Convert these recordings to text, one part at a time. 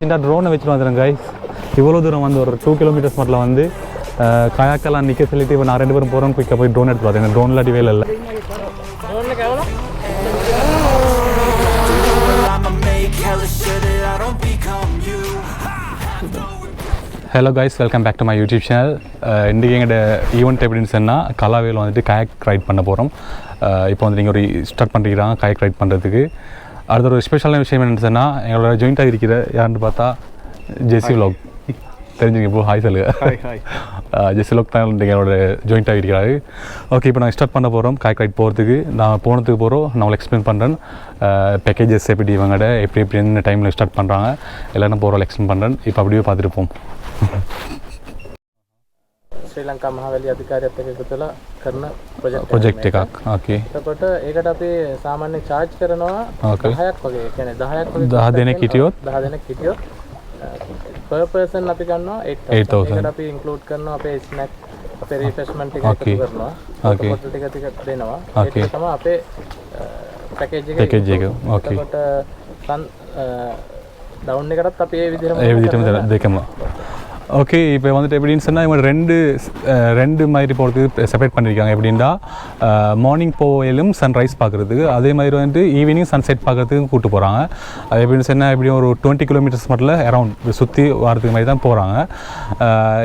இந்த ட்ரோனை வச்சுட்டு வந்துடுறேன் கைஸ். இவ்வளோ தூரம் வந்து ஒரு 2 கிலோமீட்டர்ஸ் மட்டும் வந்து கயாக்கெல்லாம் நிற்க சொல்லிட்டு இப்போ நான் 2 பேரும் போகிறோம். குயிக்காக போய் ட்ரோன் எடுத்து பார்த்தேன். ட்ரோன் இல்லாட்டி வேலை இல்லை. Hello guys, welcome back to my YouTube channel. இன்றைக்கி எங்களோட ஈவெண்ட் எப்படின்னு சொன்னால் கலாவேவில் வந்துட்டு கயாக் ரைட் பண்ண போகிறோம். இப்போ வந்து நீங்கள் ஒரு ஸ்டார்ட் பண்ணுறீங்க கயாக் ரைட் பண்ணுறதுக்கு. அடுத்த ஒரு ஸ்பெஷலான விஷயம் என்னென்னு சொன்னால் எங்களோட ஜாயிண்ட்டாக இருக்கிற யாருன்னு பார்த்தா ஜெஸ்ஸி விலாக். தெரிஞ்சுங்க இப்போ ஹாய் சொல்லுங்க. ஜெஸ்ஸி விலாக் தான் எங்களோட ஜாயிண்ட்டாக இருக்கிறாரு. ஓகே, இப்போ நாங்கள் ஸ்டார்ட் பண்ண போகிறோம் கயாக் ரைட் போகிறதுக்கு. நான் போனதுக்கு போகிறோம், நான் உங்களுக்கு எக்ஸ்பிளைன் பண்ணுறேன். பேக்கேஜஸ் எப்படி இவங்கட எப்படி என்ன டைமில் ஸ்டார்ட் பண்ணுறாங்க எல்லாம் போகிறோம் எக்ஸ்பிளைன் பண்ணுறேன். இப்போ அப்படியே பார்த்துட்டு போவோம். ශ්‍රී ලංකා මහවැලි අධිකාරියත් එක්ක එකතු වෙලා කරන ප්‍රොජෙක්ට් එකක්. ඕකේ. එතකොට ඒකට අපි සාමාන්‍ය charge කරනවා 10ක් වගේ. ඒ කියන්නේ 10ක් වගේ 10 දෙනෙක් හිටියොත් per person අපි ගන්නවා 8000. ඒකට අපි include කරනවා අපේ snack අපේ refreshment ටික එකතු කරනවා. ඕකේ. ටික දෙනවා. ඒක තමයි අපේ package එක. ඕකේ. එතකොට down එකටත් අපි ඒ විදිහටම දෙකම. ஓகே, இப்போ வந்துட்டு எப்படின்னு சொன்னால் இவங்க ரெண்டு மாதிரி போகிறதுக்கு செப்பரேட் பண்ணியிருக்காங்க. எப்படின்னா மார்னிங் போயிலும் சன்ரைஸ் பார்க்குறதுக்கு, அதே மாதிரி வந்துட்டு ஈவினிங் சன்செட் பார்க்குறதுக்கு கூப்பிட்டு போகிறாங்க. அது எப்படின்னு சொன்னால் எப்படியும் ஒரு 20 கிலோமீட்டர்ஸ் மட்டும் அரௌண்ட் சுற்றி வரதுக்கு மாதிரி தான் போகிறாங்க.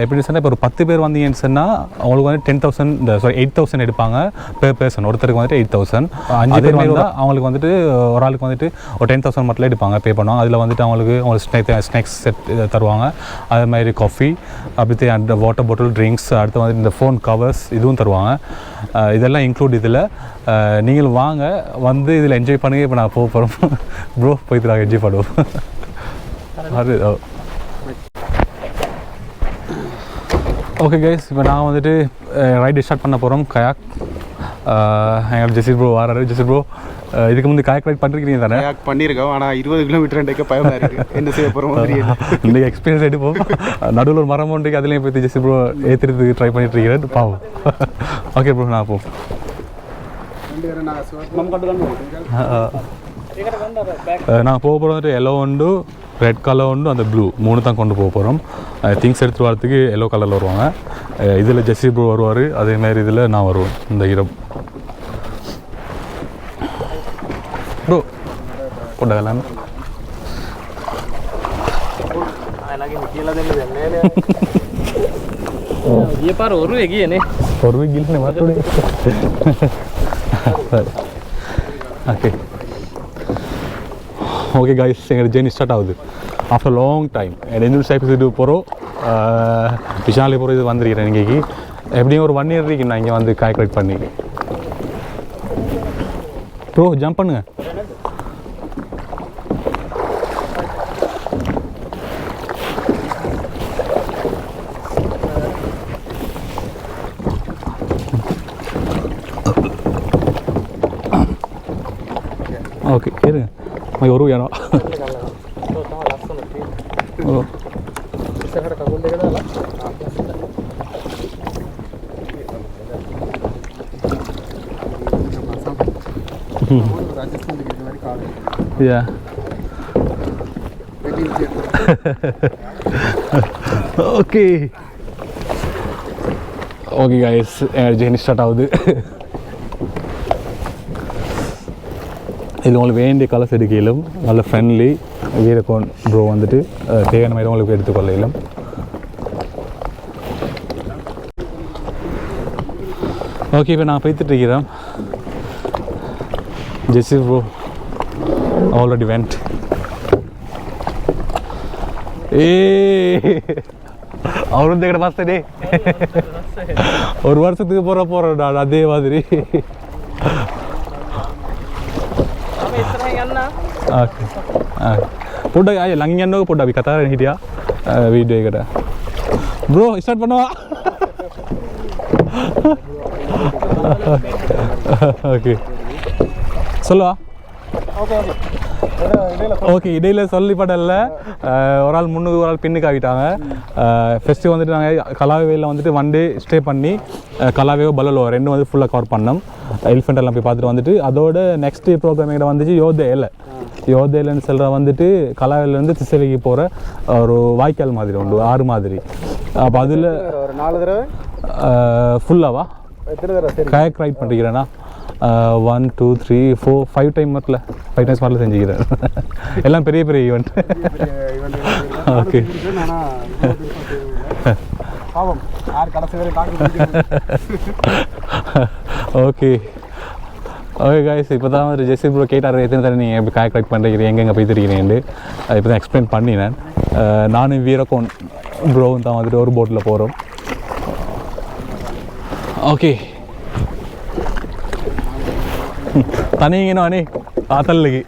எப்படின்னு சொன்னால் இப்போ ஒரு 10 பேர் வந்தீங்கன்னு சொன்னால் அவங்களுக்கு வந்து 8,000 எடுப்பாங்க பெர் பர்சன். ஒருத்தருக்கு வந்துட்டு 8,000. 5 பேர் வந்தால் அவங்களுக்கு வந்துட்டு ஒரு ஆளுக்கு வந்துட்டு ஒரு 10,000 மட்டும் எடுப்பாங்க, பே பண்ணுவாங்க. அதில் வந்துட்டு அவங்களுக்கு ஸ்நாக்ஸ் செட் தருவாங்க. அதே மாதிரி காஃபி, அப்படி அந்த வாட்டர் பாட்டில், ட்ரிங்க்ஸ், அடுத்து வந்து இந்த ஃபோன் கவர்ஸ் இதுவும் தருவாங்க. இதெல்லாம் இன்க்ளூட் இதில். நீங்களும் வாங்க, வந்து இதில் என்ஜாய் பண்ணுங்க. இப்போ நான் போக போகிறோம். ப்ரோ போய்ட்டு நாங்கள் என்ஜாய் பண்ணுவோம். அது ஓகே கைஸ், இப்போ நான் வந்துட்டு ரைடு ஸ்டார்ட் பண்ண போகிறோம் கயாக். எங்கள் ஜெசி ப்ரோ வராரு. ஜெசி ப்ரோ, இதுக்கு முந்தைய கயாக் ரைட் பண்ணிருக்கீங்க தானே? கயாக் பண்ணியிருக்கோம், ஆனால் 20 கிலோமீட்டர் பயமாக இருக்குது. என்ன செய்ய போகிறோம் இன்றைக்கி எக்ஸ்பீரியன்ஸ் எடுப்போம். நடுவில் ஒரு மரம் ஒன்றைக்கு அதுலேயும் போய் ஜெசி ப்ரோ ஏற்றுறதுக்கு ட்ரை பண்ணிட்டு இருக்கிறேன். பாவம். ஓகே ப்ரோ, நான் போ. நான் போக போகிறது வந்துட்டு எல்லோ உண்டு, ரெட் கலர் உண்டு, அந்த ப்ளூ 3 தான் கொண்டு போக போகிறோம். திங்ஸ் எடுத்துகிட்டு வரத்துக்கு எல்லோ கலரில் வருவாங்க. இதில் ஜெஸ்ஸி ப்ரோ வருவார், அதேமாதிரி இதில் நான் வருவேன். இந்த இரவு ப்ரோ போட்டதெல்லாம் ஓகே. ஓகே கைஸ், எங்கள் ஜேர்னி ஸ்டார்ட் ஆகுது ஆஃப்டர் லாங் டைம். எங்கள் டைப் இது போகிறோம். விஷாலி போகிற இது வந்திருக்கிறேன். இன்றைக்கி எப்படியும் ஒரு 1 இயர் இருக்கு நான் இங்கே வந்து கயாக் ரைட் பண்ணி. ப்ரோ ஜம்ப் பண்ணுங்க. ஓகே இருங்க, ஒரு வேணும். ஓ yeah. Okay. Okay guys, journey start ஆகுது. இது உங்களுக்கு வேண்டிய கலர்ஸ் எடுக்கலும் நல்ல ஃப்ரெண்ட்லி. வீரகோன் ப்ரோ வந்துட்டு தேவையான மாதிரி உங்களுக்கு எடுத்துக்கொள்ளையிலும். ஓகே, இப்போ நான் போய்த்துட்டு இருக்கிறேன். ஜெஸ்ஸி ப்ரோ ஆல்ரெடி வெண்ட். அவர் வந்து எங்கட மாஸ்டரே ஒரு வருஷத்துக்கு போகிறேன் நான் அதே மாதிரி. පොඩ්ඩ අය ළඟින් යන්නකො පොඩ්ඩ අපි කතා කරගෙන හිටියා වීඩියෝ එකට. බ්‍රෝ ස්ටාර්ට් பண்ணவா? ஓகே சொல்லவா? ஓகே. ஓகே இடையில் சொல்லிப்படல ஒரு ஆள் முன்னுக்கு ஒரு ஆள் பின்னுக்கு ஆகிட்டாங்க. ஃபெஸ்ட்டு வந்துட்டு நாங்கள் கலாவேவில் வந்துட்டு 1 day ஸ்டே பண்ணி கலாவேவோ பலலோ ரெண்டும் வந்து ஃபுல்லாக கவர் பண்ணோம். எலிஃபெண்ட் எல்லாம் போய் பார்த்துட்டு வந்துட்டு அதோட நெக்ஸ்ட் ப்ரோக்ராம் எங்கிட்ட வந்துச்சு யோதேலன்னு சொல்கிற வந்துட்டு கலாவேலேருந்து திசைக்கு போகிற ஒரு வாய்க்கால் மாதிரி உண்டு, ஆறு மாதிரி. அப்போ அதில் ஒரு 4 தடவை ஃபுல்லாவா எத்தனை தடவை கயாக் ரைட் பண்ணிக்கிறேன்னா 1 2 3 4 5 டைம் வரல 5 டைம்ஸ் வரல செஞ்சுக்கிறேன். எல்லாம் பெரிய பெரிய ஈவெண்ட். ஓகே பாவம் யார் கடைசி வரை ஓகே ஓகே காய்ஸ், இப்போ தான் வந்து ஜெஸ்ஸி ப்ரோ கேட்டார் எத்தனை தடவை நீங்கள் எப்படி கயாக் ரைட் பண்ணுறீங்க எங்கெங்கே போய்த்திருக்கிறீங்கன்னு. இப்போ தான் எக்ஸ்பிளைன் பண்ணினேன். நானும் வீரக்கோன் ப்ரோவும் தான் வந்துட்டு ஒரு போட்டில் போகிறோம். ஓகே தனிங்கன்னு அணி ஆத்தல்லுக்கு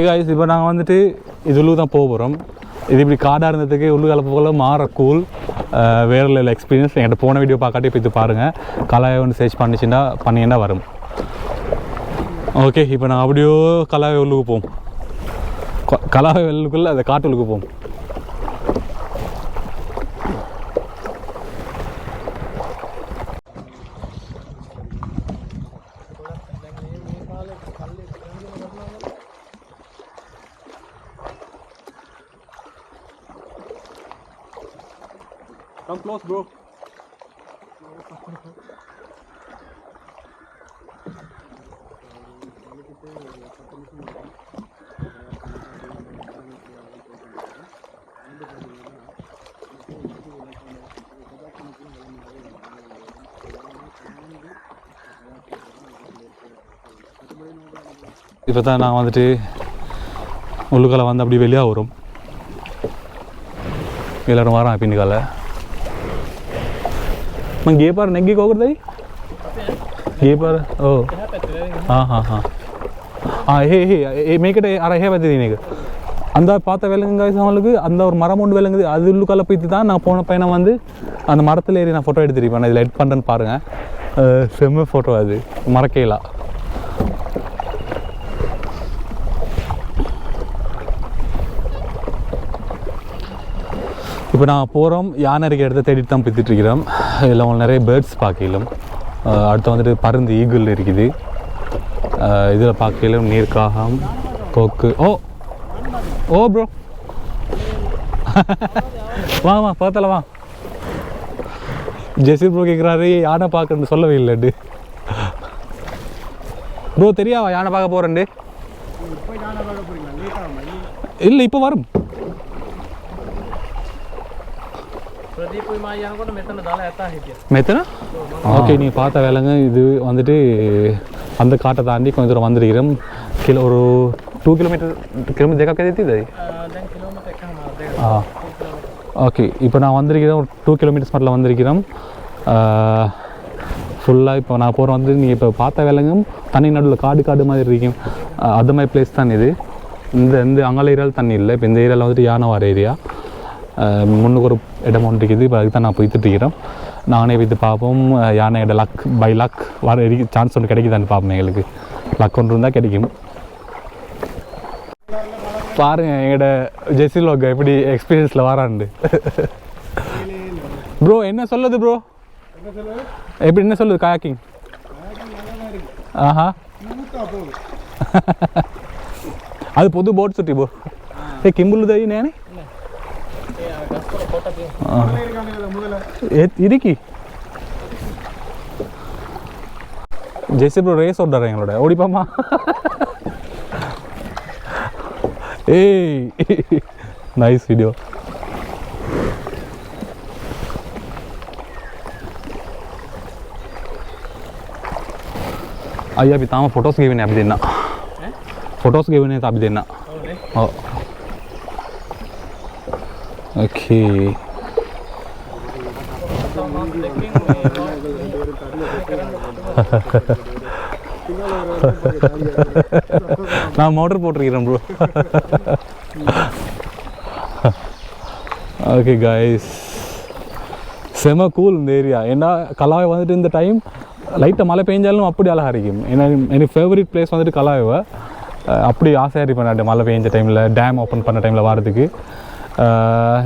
காய்ஸ் இப்போ நாங்கள் வந்துட்டு இது உள்ளு தான் போக போகிறோம். இது இப்படி காடாக இருந்ததுக்கு உள்ளுகால போகல மாற கூல் வேறு லெவல் எக்ஸ்பீரியன்ஸ். என்கிட்ட போன வீடியோ பார்க்காட்டி இப்போ இது பாருங்கள். கலாவை வந்து சர்ச் பண்ணிச்சுன்னா பண்ணிங்கன்னா வரும். ஓகே இப்போ நாங்கள் அப்படியோ கலாவை உள்ளுக்கு போவோம். கலாவை வெள்ளுக்குள்ளே அந்த காட்டு உள்ளுக்கு போவோம். Come close, bro. இப்போ தான் நான் வந்துட்டு உள்ளுக்கால வந்து அப்படி வெளியாக வரும். எல்லோரும் வரான் பின்னுக்கால. मैं गे पर नेगी को करता ही गे पर ओ हाँ हाँ हाँ हाँ हे मेकटे अरे हे बता दीने அந்த பார்த்த விலங்குங்க நம்மளுக்கு அந்த ஒரு மரம் ஒன்று விலங்குது அது உள்ளுக்கால போய்த்து தான் நான் போன பையனை வந்து அந்த மரத்தில் ஏறி நான் ஃபோட்டோ எடுத்துருப்பேன். நான் இதில் எட் பண்ணுறேன்னு பாருங்கள். செம்ம ஃபோட்டோ அது மறக்கலாம். இப்போ நான் போகிறோம் யானை இருக்க இடத்த தேடிட்டு தான் போய்த்துட்ருக்கிறோம். இதில் அவங்க நிறைய பேர்ட்ஸ் பார்க்கலாம். அடுத்து வந்துட்டு பருந்து ஈகிள் இருக்குது. இதில் பார்க்கலாம் நீர்க்காகம் கொக்கு. ஓ ஓ ப்ரோ வா வா பார்த்தல வா. ஜெசி ப்ரோ கேட்குறாரு யானை பார்க்கணுன்னு சொல்லவே இல்லைண்டு. ப்ரோ தெரியாவா யானை பார்க்க போகிறேன்டு? இல்லை இப்போ வரும். மெத்தனா ஓகே நீங்கள் பார்த்த வேலைங்க. இது வந்துட்டு அந்த காட்டை தாண்டி கொஞ்சம் தூரம் வந்திருக்கிறோம். கிலோ ஒரு 2 किलोमीटर देखा क्या देती थी? ஓகே இப்போ நான் வந்திருக்கிறேன் ஒரு 2 kilometers மட்டும் வந்திருக்கிறோம். ஃபுல்லாக இப்போ நான் போகிற வந்து நீங்கள் இப்போ பார்த்த வேலைங்கும் தண்ணி நடுவில் காடு மாதிரி இருக்கும். அது மாதிரி பிளேஸ் தான் இது. இந்த அங்கால ஏரியாவில் தண்ணி இல்லை. இப்போ இந்த ஏரியாவில் வந்துட்டு யானை வர ஏரியா. முன்னுக்கு ஒரு இடம் ஒன்று இருக்குது. இப்போ அதுக்கு தான் நான் போய்த்துட்ருக்கிறேன். நானே போய்த்து பார்ப்போம் யானையோட லக் பை லக் வர சான்ஸ் ஒன்று கிடைக்குதான்னு பார்ப்போம். எங்களுக்கு லக் ஒன்று இருந்தால் கிடைக்கும். பாருங்கள் எங்களோட ஜெஸ்ஸி லோக் எப்படி எக்ஸ்பீரியன்ஸில் வராண்டு. ப்ரோ என்ன சொல்லுது ப்ரோ? எப்படி என்ன சொல்லுது கயாக்கிங்? ஆஹா அது பொது போட் சுட்டி ப்ரோ. ஏ கிம்புல்லு தயி நேனே இருக்கு. ஜெஸ்ஸி ப்ரோ ரேஸ் ஓடுறாரு எங்களோட. ஓடிப்பாமா. ஏய் नाइस वीडियो. आइए अभी तामा फोटोस गिवन है अभी देना. फोटोस गिवन है तो अभी देना. ओके நான் மோட்டர் போட்டிருக்கிறேன் ப்ரோ. ஓகே காய்ஸ் செம கூல் இந்த ஏரியா. ஏன்னா கலாவை வந்துட்டு இந்த டைம் லைட்டாக மழை பெஞ்சாலும் அப்படி அழகாக இருக்கும். ஏன்னா எனக்கு ஃபேவரட் பிளேஸ் வந்துட்டு கலாவை. அப்படி ஆசையாக இருப்பேன் மழை பெஞ்ச டைமில், டேம் ஓப்பன் பண்ண டைமில் வரதுக்கு.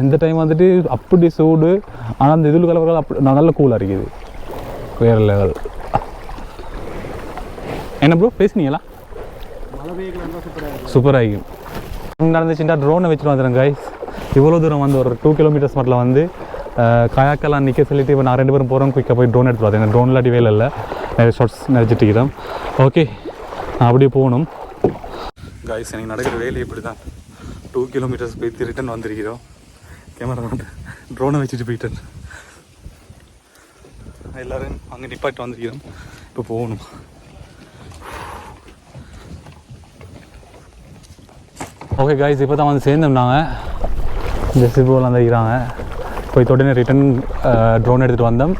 இந்த டைம் வந்துட்டு அப்படி சூடு, ஆனால் அந்த இதில் கலவர்கள் அப்படி நல்ல கூலாக இருக்குது, வேறு லெவல். என்ன ப்ரோ பேசுனீங்களா? சூப்பராக இருக்கும் நடந்துச்சுட்டா ட்ரோனை வச்சுட்டு வந்துடுறேன் கைஸ். இவ்வளோ தூரம் வந்து ஒரு 2 கிலோமீட்டர்ஸ் மட்டும் வந்து கயாக்கெல்லாம் நிற்க சொல்லிட்டு இப்போ நான் 2 பேரும் போகிறோம். குயிக்காக போய் ட்ரோன் எடுத்து பார்த்தேன். ட்ரோன் இல்லாட்டி வேலை இல்லை, நிறைய ஷார்ட்ஸ் நினச்சிட்டு இருக்கிறோம். ஓகே, நான் அப்படியே போகணும் கைஸ். எனக்கு நடக்கிற வேலை இப்படி தான். 2 கிலோமீட்டர்ஸ் போய் ரிட்டன் வந்திருக்கிறோம். கேமராமேன் ட்ரோனை வச்சுட்டு போயிட்டேன். எல்லோரும் அங்கே நிப்பாட்டு வந்திருக்கிறோம். இப்போ போகணும். ஓகே கைஸ், இப்போ தான் வந்து சேர்ந்தோம். நாங்கள் இந்த சிபோவில் வந்துருக்கிறாங்க. போய் தொடனே ரிட்டன் ட்ரோன் எடுத்துகிட்டு வந்தோம்.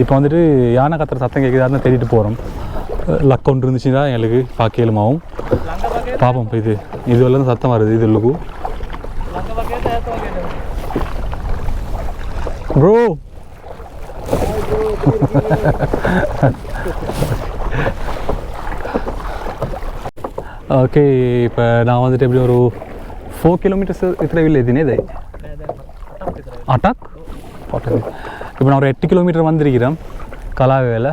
இப்போ வந்துட்டு யானை கத்துற சத்தம் கேட்குதாருன்னு தேடிட்டு போகிறோம். லக் ஒன்று இருந்துச்சுன்னா எங்களுக்கு பார்க்கலுமாவும் பார்ப்போம். இப்போ இது வரலாம் சத்தம் வருது. இது உள்ளுக்கு ப்ரோ ஓகே. இப்போ நான் வந்துட்டு எப்படி ஒரு 4 கிலோமீட்டர்ஸ் இத்தனை இல்லை இதுனே இது அட்டாக். இப்போ நான் ஒரு 8 கிலோமீட்டர் வந்திருக்கிறேன் கலாவேல.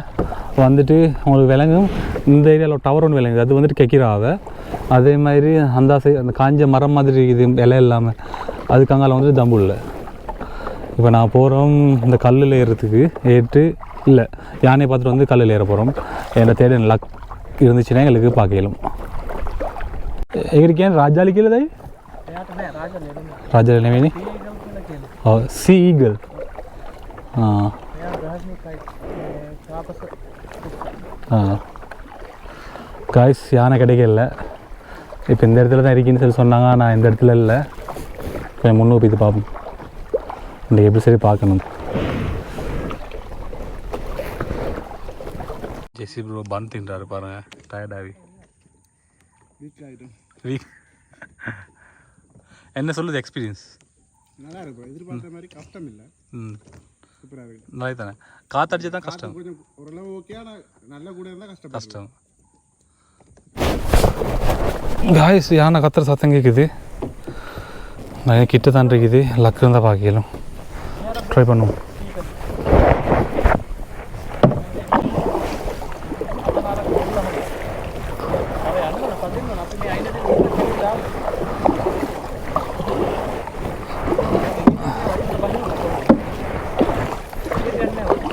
வந்துட்டு உங்களுக்கு விலங்கும் இந்த ஏரியாவில் ஒரு டவர் ஒன்று விலங்குது. அது வந்துட்டு கெக்கிராவை. அதே மாதிரி அந்த அந்த காஞ்ச மரம் மாதிரி இருக்குது, இலை இல்லாமல். அதுக்கு அங்கால வந்துட்டு தம்புள்ள. இப்போ நான் போகிறோம் இந்த கல்லில் ஏறுறதுக்கு. ஏற்று இல்லை யானையை பார்த்துட்டு வந்து கல்லில் ஏற போகிறோம். என்னை தேட லக் இருந்துச்சுன்னா எங்களுக்கு பார்க்கலும். எங்களுக்கு ஏன் ராஜாலி கீழே தாய் ராஜாலி நவீனி சி ஈகிள். காய்ஸ் யானை கிடைக்கல. இப்போ இந்த இடத்துல தான் இருக்கீன்னு சொல்லி சொன்னாங்க. நான் இந்த இடத்துல இல்லை. இப்போ முன்னுக்கு போய் பார்ப்போம். இன்றைக்கி எப்படி சரி பார்க்கணும். ஜெசி ப்ரோ பன் தின்றாரு பாருங்கள், டயர்டாகி. என்ன சொல்லுது எக்ஸ்பீரியன்ஸ்? நல்லா இருக்கும். எதிர்பார்த்த மாதிரி கஷ்டம் இல்லை. சூப்பராக இருக்கு. நல்லா தானே. காற்றடிச்சு தான் கஷ்டம். கொஞ்சம் ஓரளவு ஓகே, ஆனால் நல்ல கூட இருந்தால் கஷ்டம். காய்ஸ் யானை கத்துற சத்தம் கேட்குது. நான் கிட்ட தான் இருக்குது. லக்கு இருந்தால் பார்க்கலாம். ட்ரை பண்ணுவோம்.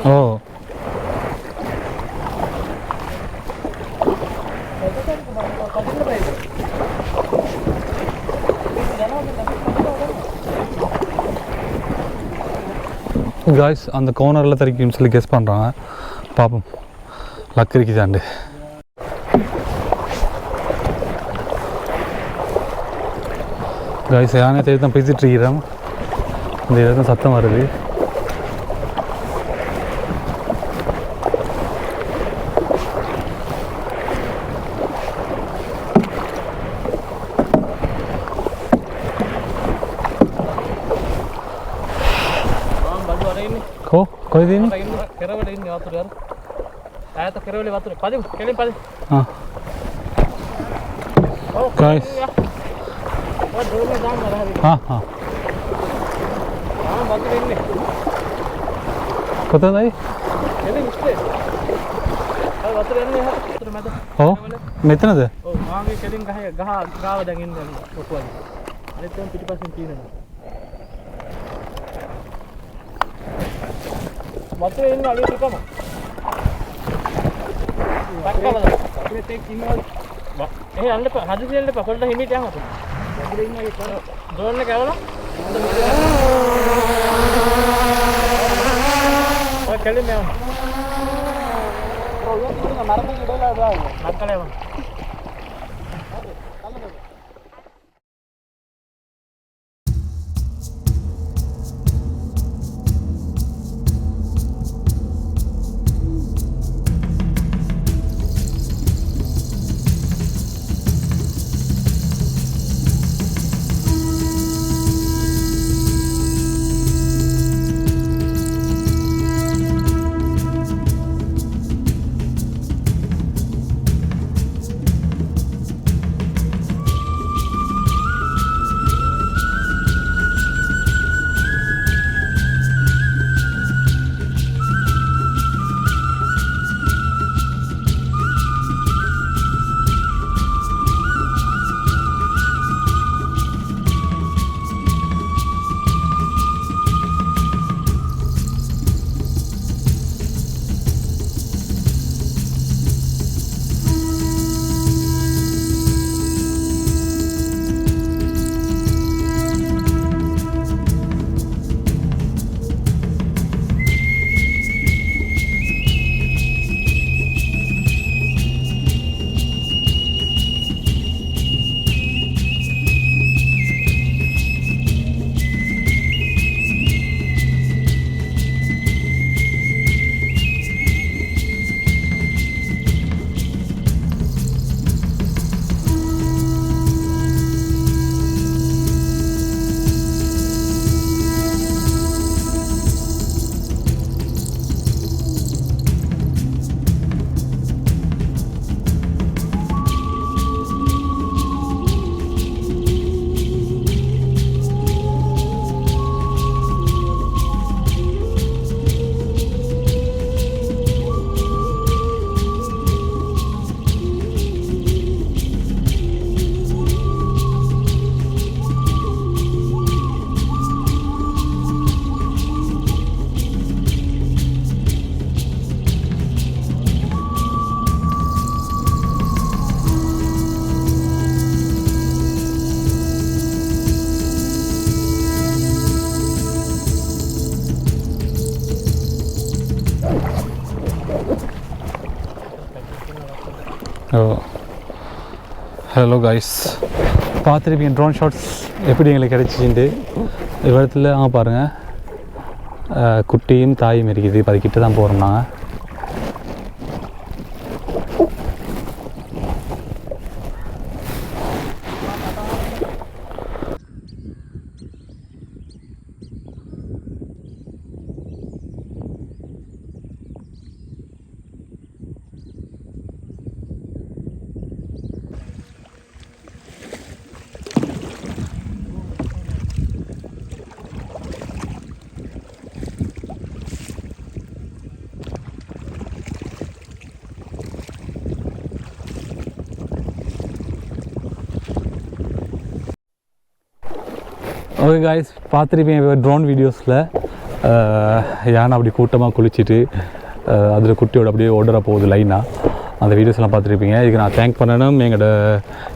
ஓ காய்ஸ் அந்த கோனரில் தரிக்குன்னு சொல்லி கெஸ் பண்ணுறாங்க. பார்ப்போம் லக் இருக்குதாண்டு. காய்ஸ் யானை தேடி தான் பேசிட்டுருக்கிறோம். இந்த இடத்துல சத்தம் வருது. कोई दिन केरवले इन वातुर यार आया तो केरवले वातुर पादे केले पादे हां गाइस वो दूर में जाम रहा है हां हां हां वातुर इनने पता नहीं केले मिस्टे और वातुर इनने है वातुर में हो मेतना दे ओ हां के केलिंग गहा गाव दंगिन फोटो अरे तुम 50% तीन है वातुर इनने आगे टिका मा पक्का बता वातुर ते किमल ए अंडे पर हाजू से अंडे पर कोल्ड हिमी क्या होता वातुर इनने ये ड्रोन ने क्या बोला और केले में प्रोग्राम मारने की डेला है नाकले में ஹலோ கைஸ், பார்த்துருப்பீங்க ட்ரோன் ஷாட்ஸ் எப்படி எங்களுக்கு கிடச்சிச்சுட்டு. இடத்துல பாருங்கள், குட்டியும் தாயும் இருக்குது. இப்போ அதுக்கிட்ட தான் போகிறோம் நாங்கள். ஓகே காய்ஸ், பார்த்துருப்பீங்க ட்ரோன் வீடியோஸில் யானை அப்படி கூட்டமாக குளிச்சுட்டு அதில் குட்டியோட அப்படியே ஓடுற போகுது லைனாக. அந்த வீடியோஸ்லாம் பார்த்துருப்பீங்க. இதுக்கு நான் தேங்க் பண்ணணும் எங்களோட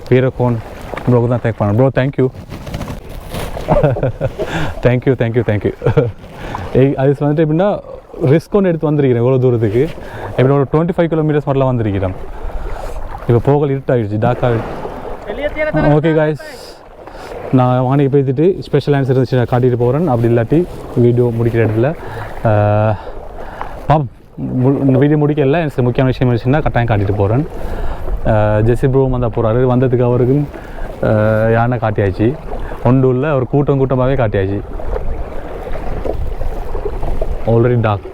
வீரகோன் ப்ரோக்கு தான் தேங்க் பண்ணணும். Bro thank you. Thank you thank you thank you. அது வந்துட்டு எப்படின்னா ரிஸ்க் ஒன்று எடுத்து வந்திருக்கிறேன் இவ்வளோ தூரத்துக்கு. எப்படி ஒரு 25 கிலோமீட்டர்ஸ் மட்டும் வந்திருக்கிறேன். இப்போ போகல் இருட்டாகிடுச்சு, டார்க் ஆகிடுச்சு. ஓகே காய்ஸ், நான் வானிக்கு போய்த்துட்டு ஸ்பெஷல் ஆன்சர் இருந்துச்சு நான் காட்டிட்டு போகிறேன். அப்படி இல்லாட்டி வீடியோ முடிக்கிற இடத்துல வீடியோ முடிக்கல. எனக்கு முக்கியமான விஷயம் இருந்துச்சுன்னா கட்டாயம் காட்டிட்டு போகிறேன். ஜெசி ப்ரோவும் வந்தால் போகிறாரு. வந்ததுக்கு அவருக்கும் யானை காட்டியாச்சு. ஒன்றுள்ள ஒரு கூட்டமாகவே காட்டியாச்சு. Already talk.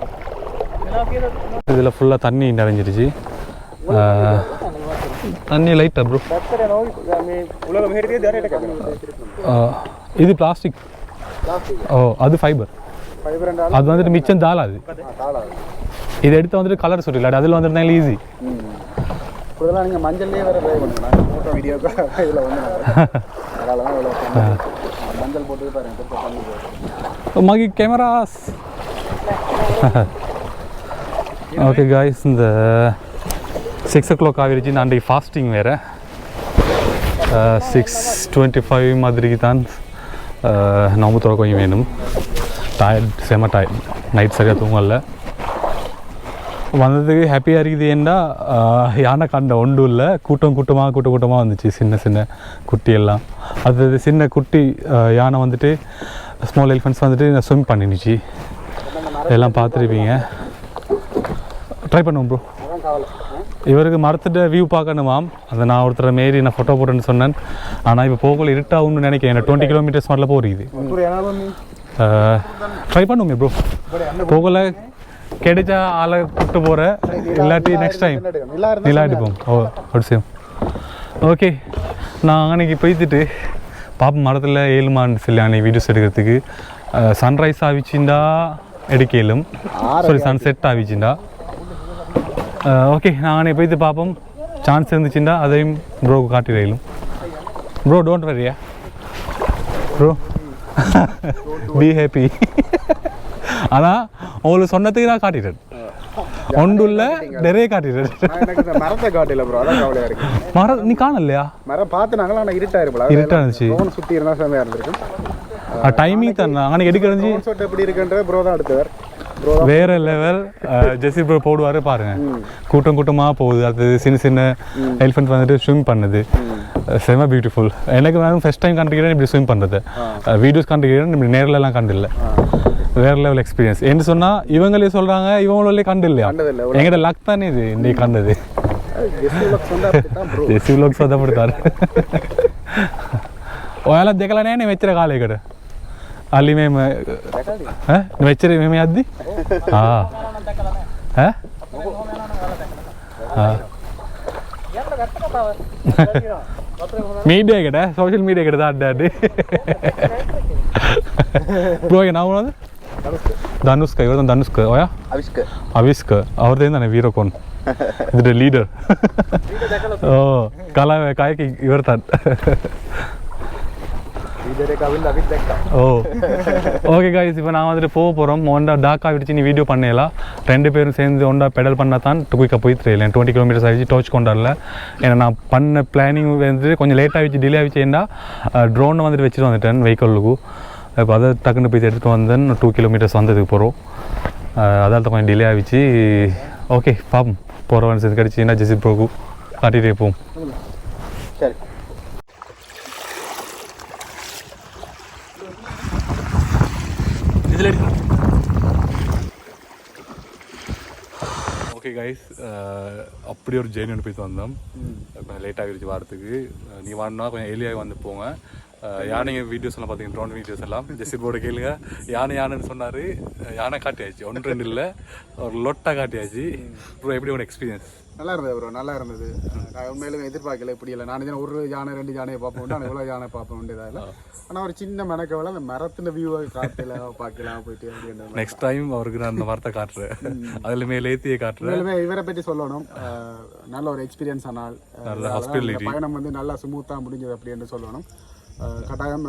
இதில் ஃபுல்லாக தண்ணி நிறைஞ்சிருச்சு. தண்ணி லைட்டாக ப்ரோ. இது பிளாஸ்டிக். ஓ, அது ஃபைபர். அது வந்துட்டு மிச்சம் தாளாது. இது எடுத்து வந்துட்டு கலர் சுட்டில அதில் வந்துட்டு ஈஸி. நீங்கள் மஞ்சள்லேயே வேறு ட்ரை பண்ணுங்க. ஃபோட்டோ வீடியோக்கு இதில் வந்து மஞ்சள் போட்டு பாருங்க. மகி கேமராஸ். ஓகே காய்ஸ், இந்த 6 o'clock ஆகிடுச்சு. நான் அன்றைக்கி ஃபாஸ்டிங் வேறு. 6:25 மாதிரிக்கு தான் நோம்பு துறக்க கொஞ்சம் வேணும். டயர்ட், செம டயர்ட். நைட் சரியாக தூங்கல. வந்ததுக்கு ஹாப்பியாக இருக்குது. ஏன்னா யானை கண்ட ஒன்றும் இல்லை, கூட்டமாக வந்துச்சு. சின்ன குட்டியெல்லாம். அது சின்ன குட்டி யானை வந்துட்டு ஸ்மால் எலிஃபெண்ட்ஸ் வந்துட்டு ஸ்விம் பண்ணிடுச்சு. எல்லாம் பார்த்துருப்பீங்க. ட்ரை பண்ணுவோம் ப்ரோ. இவருக்கு மரத்துட்ட வியூ பார்க்கணுமாம். அதை நான் ஒருத்தரை மாரி நான் ஃபோட்டோ போட்டேன்னு சொன்னேன். ஆனால் இப்போ போகல இருட்டாகும்னு நினைக்கிறேன். என்ன 20 கிலோமீட்டர்ஸ் மாதிரிலாம் போகிறது. ட்ரை பண்ணுவோமே ப்ரோ. போகல கிடைச்சா ஆளை கூப்பிட்டு போகிற, இல்லாட்டி நெக்ஸ்ட் டைம் நிலாடிப்போம். ஓ அவசியம். ஓகே, நான் அன்றைக்கி போய்த்துட்டு பாப்போம் மரத்தில் 7 மான்னு சொல்லி அன்றைக்கி வீடியோஸ் எடுக்கிறதுக்கு. சன்ரைஸ் ஆகிச்சுண்டா எடுக்கலும், சாரி சன்செட் ஆகிச்சுண்டா. ஓகே, நானே போய்த்து பார்ப்போம். சான்ஸ் இருந்துச்சுண்டா அதையும் ப்ரோக்கு காட்டிடலும். Bro don't worry bro, be happy. ஆனால் உங்களுக்கு சொன்னதுக்கு நான் காட்டிட்டேன். ஒன்றுல நிறைய காட்டிட்டேன். மரத்தை காட்டல ப்ரோ, அதான் கவலையாக இருக்கு. மரம் நீ காணலையா? மரம் பார்த்து நாங்களாம் ஆனால் இருட்டாக இருந்துச்சு. சுற்றி இருந்தால் செம்மையாக இருந்திருக்கும். டைமிங் தான் அன்னைக்கு எடுக்கிறது. எப்படி இருக்குன்ற ப்ரோ தான் அடுத்தவர். வேற லெவல். ஜெசி ப்ரோ போடுவார் பாருங்க. கூட்டமாக போகுது. அது சின்ன எலிஃபென்ட் வந்துட்டு ஸ்விம் பண்ணுது. செம பியூட்டிஃபுல். எனக்கு நான் ஃபர்ஸ்ட் டைம் கண்டிக்கிறேன் இப்படி ஸ்விம் பண்ணுறது. வீடியோஸ் கண்டிக்கிறேன், இப்படி நேரிலலாம் கண்டில்லை. வேற லெவல் எக்ஸ்பீரியன்ஸ். என்ன சொன்னால் இவங்களே சொல்கிறாங்க இவங்களே கண்டு இல்லையா? எங்கள்கிட்ட லக் தானே இது இன்னைக்கு கண்டது. ஜெசி வ்ளாக்ஸ் சொந்தப்படுத்தார். ඔයාලා දැකලා නැහැ නේ මෙච්චර කාලයකට. අලි මේ මෙච්චර මෙහෙම යද්දි? මීඩියා එකට සෝෂල් මීඩියා එකට දාන්න යන්නේ. බ්‍රෝ එක නම මොනවද? ධනුෂ්ක. ඉවර ධනුෂ්ක. ඔයා? අවිස්ක. අවුරුදු දෙන්නනේ වීරකෝන්. இது லீடர். ஓ கலாவே காயக்கிங் இவர் தான். ஓ ஓகே காய்ஸ், இப்போ நான் வந்துட்டு போக போகிறோம். ஒண்டா டாக்கா விடுச்சு நீ வீடியோ பண்ணலாம். 2 பேரும் சேர்ந்து ஒண்டா பெடல் பண்ணால் தான் குயிக்காக போய் தெரியல. 20 கிலோமீட்டர்ஸ் ஆகிடுச்சு. டோச் கொண்டாடல. ஏன்னா நான் பண்ண பிளானிங் வந்துட்டு கொஞ்சம் லேட் ஆகிடுச்சு, டிலே ஆகிடுச்சு. ஏன்னா ட்ரோனை வந்துட்டு வச்சுட்டு வந்துட்டேன் வெஹிக்கிளுக்கு. இப்போ அதை டக்குன்னு போய் எடுத்துகிட்டு வந்தேன். 2 கிலோமீட்டர்ஸ் வந்ததுக்கு போகிறோம். அதால் தான் கொஞ்சம் டிலே ஆகிடுச்சு. ஓகே பாப்போம், போகிறவன் சேர்த்து கிடச்சின்னா ஜெசி ப்ரோக்கு காட்டிகிட்டே போவோம். சரி இதில் ஓகே கைஸ், அப்படி ஒரு ஜெயின் போயிட்டு வந்தோம். கொஞ்சம் லேட் ஆகிடுச்சு வாரத்துக்கு. நீ வாங்கினா கொஞ்சம் ஏர்லியாக வந்து போங்க. யானைங்க வீடியோஸ் எல்லாம் பார்த்தீங்கன்னா ட்ரோன் வீடியோஸ் எல்லாம் ஜெஸ்ட் போர்டு கேளுங்க. யானைன்னு சொன்னார். யானை காட்டியாச்சு, 1-2 இல்லை, ஒரு லொட்டாக காட்டியாச்சு. ப்ரோ எப்படி ஒரு எக்ஸ்பீரியன்ஸ்? நல்லா இருந்தது ப்ரோ, நல்லா இருந்தது. நான் உண்மையிலும் எதிர்பார்க்கல இப்படி இல்லை. நான் இதில் ஒரு யானை 2 யானையை பார்ப்போம், நான் இவ்வளோ யானை பார்ப்போம் வேண்டியதாக இல்லை. ஆனால் ஒரு சின்ன மெனக்கவலை அந்த மரத்தின் வியூவை காட்டலாம் பார்க்கலாம் போயிட்டு அப்படின்ற. நெக்ஸ்ட் டைம் அவருக்கு நான் அந்த வார்த்தை காட்டுறேன். அதில் மேலே ஏற்றியே காட்டுறேன். இவரை பற்றி சொல்லணும். நல்ல ஒரு எக்ஸ்பீரியன்ஸ். ஆனால் பயணம் வந்து நல்லா ஸ்மூத்தாக முடிஞ்சது அப்படின்னு சொல்லணும். கட்டாயம்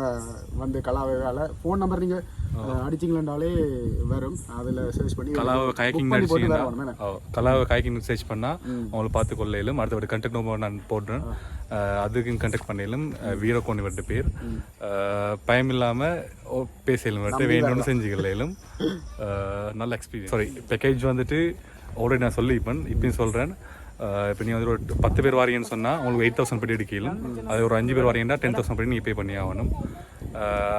வந்து கலாவேவால ஃபோன் நம்பர் நீங்கள் அடிச்சிங்களாலே வரும். அதில் சர்ச் பண்ணி கலாவை கயாக்கிங் கலாவை கயாக்கிங் சர்ச் பண்ணால் அவங்களை பார்த்து கொள்ளையிலும். அடுத்த கண்டெக்ட் நம்பர் நான் போடுறேன், அதுக்கும் கண்டெக்ட் பண்ணிலும். வீரக்கோன் இவர்கிட்ட பேர். பயம் இல்லாமல் பேசலும் வந்துட்டு வேணும்னு செஞ்சுக்கலையிலும். நல்ல எக்ஸ்பீரியன்ஸ். சாரி, பேக்கேஜ் வந்துட்டு ஆல்ரெடி நான் இப்பயும் சொல்கிறேன். இப்போ நீங்கள் வந்து ஒரு 10 பேர் வாரியன்னு சொன்னால் உங்களுக்கு 8,000 படி எடுக்கலாம். அது ஒரு 5 பேர் வாரியன்னா 10,000 படி நீங்கள் பே பண்ணி ஆகணும்.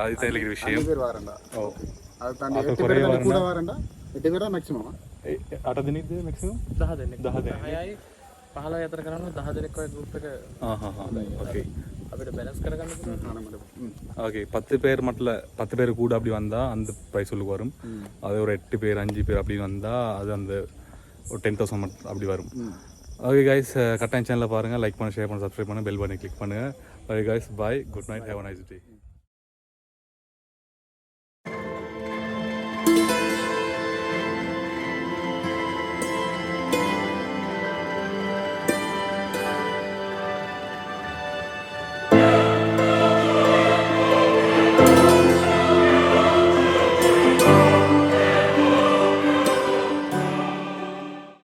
அது தான் இருக்கிற விஷயம். ஓகே, 10 பேர் மட்டும் 10 பேர் கூட அப்படி வந்தால் அந்த ப்ரைஸ் உங்களுக்கு வரும். அது ஒரு 8 பேர் 5 பேர் அப்படி வந்தால் அது அந்த ஒரு 10,000 மட்டும் அப்படி வரும். ஓகே கைஸ், கட்டாயம் சேனலில் பாருங்கள், லைக் பண்ண, ஷேர் பண்ண, சப்ஸ்கிரைப் பண்ண, பெல் பட்டனை கிளிக் பண்ணுங்கள். Okay guys, bye, good night, have a nice day.